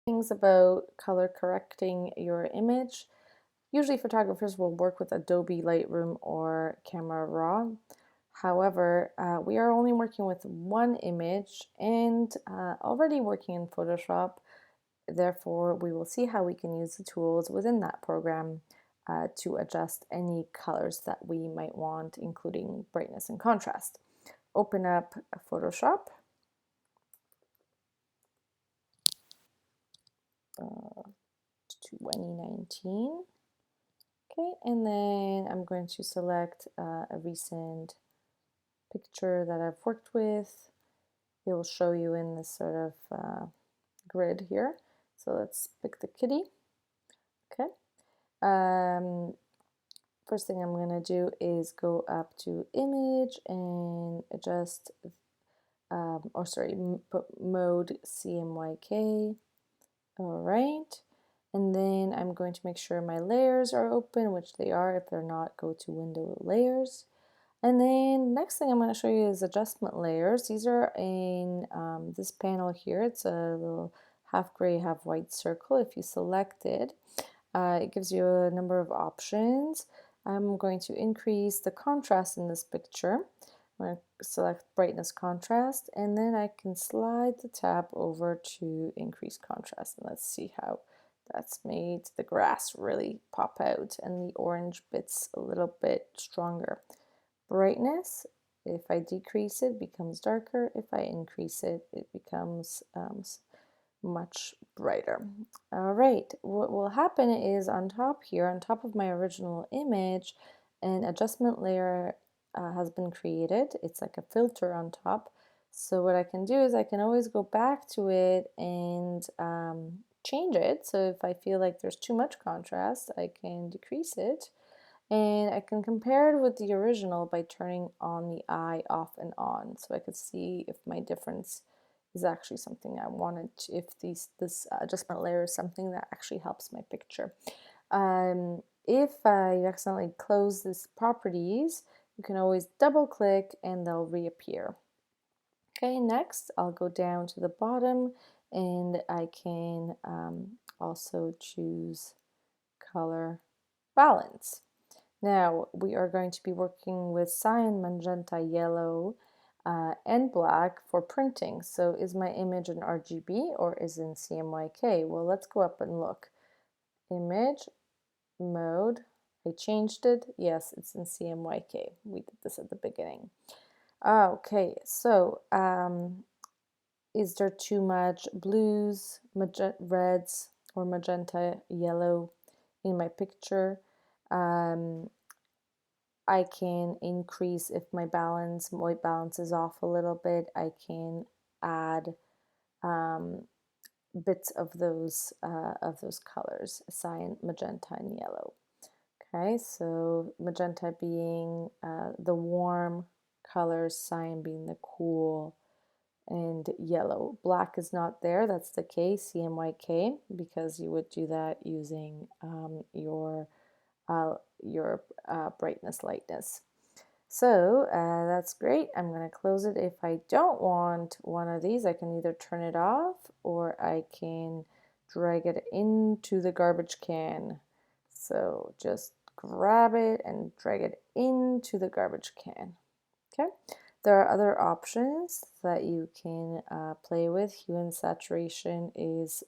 Things about color correcting your image. Usually photographers will work with Adobe Lightroom or Camera Raw. However, we are only working with one image and already working in Photoshop. Therefore, we will see how we can use the tools within that program to adjust any colors that we might want, including brightness and contrast. Open up Photoshop. 2019. Okay, and then I'm going to select a recent picture that I've worked with. It will show you in this sort of grid here. So let's pick the kitty. Okay. First thing I'm going to do is go up to image and adjust, put mode CMYK. All right. And then I'm going to make sure my layers are open, which they are. If they're not, go to window layers. And then next thing I'm going to show you is adjustment layers. These are in this panel here. It's a little half gray, half white circle. If you select it, it gives you a number of options. I'm going to increase the contrast in this picture. I'm going to select brightness contrast, and then I can slide the tab over to increase contrast. And let's see how that's made the grass really pop out and the orange bits a little bit stronger. Brightness, if I decrease it, becomes darker. If I increase it, it becomes much brighter. All right, what will happen is on top here, on top of my original image, an adjustment layer has been created. It's like a filter on top. So what I can do is I can always go back to it and change it. So if I feel like there's too much contrast, I can decrease it. And I can compare it with the original by turning on the eye off and on, so I could see if my difference is actually something I wanted to, if this adjustment layer is something that actually helps my picture. If you accidentally close these properties, you can always double click and they'll reappear. Okay, next I'll go down to the bottom and I can also choose color balance. Now we are going to be working with cyan, magenta, yellow, and black for printing. So is my image in RGB or is in CMYK? Well, let's go up and look. Image, mode, I changed it. Yes, it's in CMYK. We did this at the beginning. Okay, so is there too much blues, reds, or magenta, yellow in my picture? I can increase if my white balance is off a little bit. I can add bits of those colors, cyan, magenta, and yellow. Okay, so magenta being the warm colors, cyan being the cool, and yellow. Black is not there. That's the K, CMYK, because you would do that using your brightness, lightness. So that's great. I'm going to close it. If I don't want one of these, I can either turn it off or I can drag it into the garbage can. So just grab it and drag it into the garbage can. Okay. There are other options that you can play with. Hue and saturation is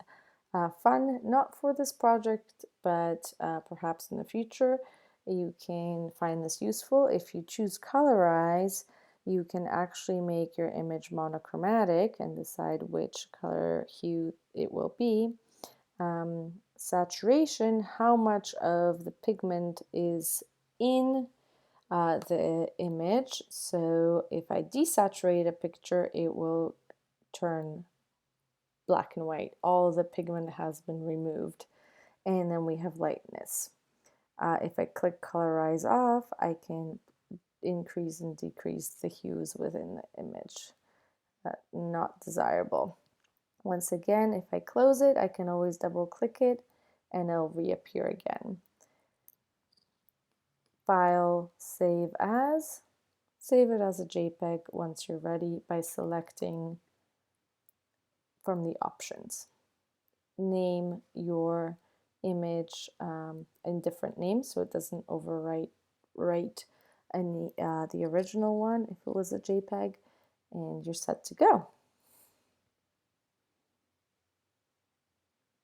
fun, not for this project, but perhaps in the future. You can find this useful. If you choose colorize, you can actually make your image monochromatic and decide which color hue it will be. Saturation, how much of the pigment is in the image. So if I desaturate a picture, it will turn black and white. All the pigment has been removed. And then we have lightness. If I click colorize off, I can increase and decrease the hues within the image. Not desirable. Once again, if I close it, I can always double click it and it'll reappear again. File, save as. Save it as a JPEG once you're ready by selecting from the options. name your image in different names so it doesn't overwrite the original one if it was a JPEG, and you're set to go.